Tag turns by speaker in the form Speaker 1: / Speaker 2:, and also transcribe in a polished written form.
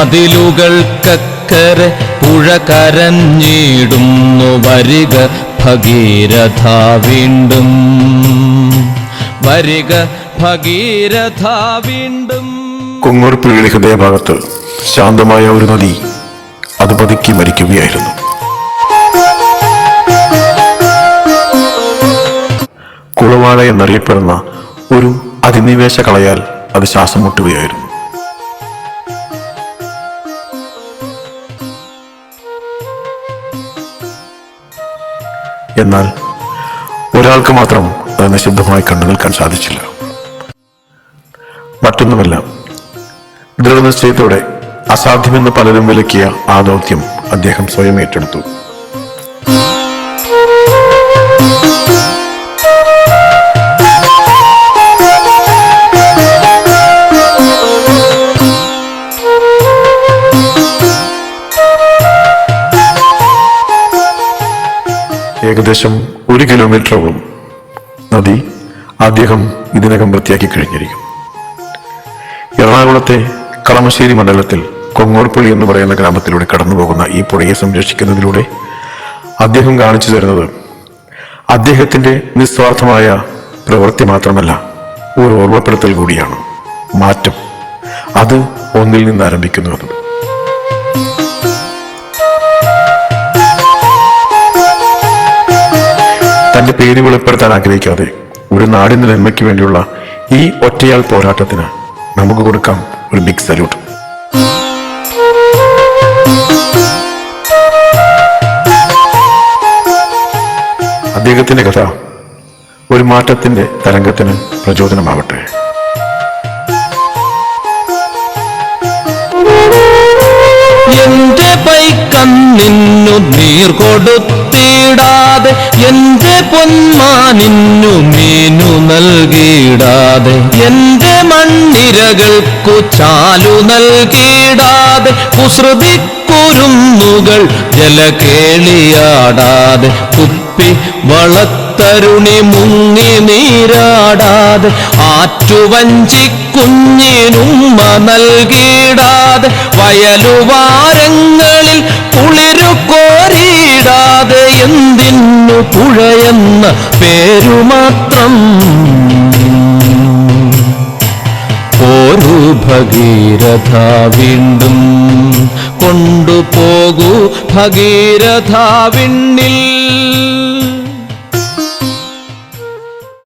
Speaker 1: മതിലുകൾക്കക്കരെ പുഴ കരഞ്ഞിടുന്നു. വരിക ഭഗീരഥ വീണ്ടും, വരിക ഭഗീരഥ വീണ്ടും.
Speaker 2: കൊങ്ങോർപ്പുഴയുടെ ഹൃദയഭാഗത്ത് ശാന്തമായ ഒരു നദി അത് പതുക്കി മരിക്കുകയായിരുന്നു. കുളവാഴ എന്നറിയപ്പെടുന്ന ഒരു അധിനിവേശ കളയാൽ അത് ശ്വാസം മുട്ടുകയായിരുന്നു. എന്നാൽ ഒരാൾക്ക് മാത്രം അത് നിശബ്ദമായി കണ്ടു നിൽക്കാൻ സാധിച്ചില്ല. മറ്റൊന്നുമല്ല, ദൃഢനിശ്ചയത്തോടെ അസാധ്യമെന്ന് പലരും വിലക്കിയ ആ ദൗത്യം അദ്ദേഹം സ്വയം ഏറ്റെടുത്തു. ഏകദേശം 1 കിലോമീറ്ററോളം നദി അദ്ദേഹം ഇതിനകം വൃത്തിയാക്കി കഴിഞ്ഞിരിക്കും. എറണാകുളത്തെ കളമശ്ശേരി മണ്ഡലത്തിൽ കൊങ്ങോർപ്പുഴി എന്ന് പറയുന്ന ഗ്രാമത്തിലൂടെ കടന്നുപോകുന്ന ഈ പുഴയെ സംരക്ഷിക്കുന്നതിലൂടെ അദ്ദേഹം കാണിച്ചു തരുന്നത് അദ്ദേഹത്തിന്റെ നിസ്വാർത്ഥമായ പ്രവൃത്തി മാത്രമല്ല, ഒരു ഓർമ്മപ്പെടുത്തൽ കൂടിയാണ്. മാറ്റം അത് ഒന്നിൽ നിന്ന് ആരംഭിക്കുന്നു എന്നത്. തന്റെ പേര് വെളിപ്പെടുത്താൻ ആഗ്രഹിക്കാതെ ഒരു നാടിന്റെ നന്മയ്ക്ക് വേണ്ടിയുള്ള ഈ ഒറ്റയാൾ പോരാട്ടത്തിന് നമുക്ക് കൊടുക്കാം ഒരു ബിഗ് സല്യൂട്ട്. അദ്ദേഹത്തിന്റെ കഥ ഒരു മാറ്റത്തിന്റെ തരംഗത്തിന് പ്രചോദനമാവട്ടെ.
Speaker 1: എന്റെ പൈക്കണ്ണിന്നു നീർ കൊടുത്തിടാതെ, എന്റെ പൊന്മാനിന്നു മീനു നൽകിയിടാതെ, എന്റെ മണ്ണിരകൾക്കു ചാലു നൽകിയിടാതെ, കുസൃതിക്കുരുന്നുകൾ ജലകേളിയാടാതെ, കുപ്പി വളത്തരുണി മുങ്ങി നീരാടാതെ, ആറ്റുവഞ്ചിക്കുഞ്ഞിനുമ്മ നൽകിയിടാതെ, വയലുവാരങ്ങളിൽ കുളിരു കോരിയിടാതെ, എന്തിന്നു പുഴയെന്ന പേരുമാത്രം. ഒരു ഭഗീരഥ വീണ്ടും കൊണ്ടുപോകൂ ഭഗീരഥ വിണ്ണിൽ.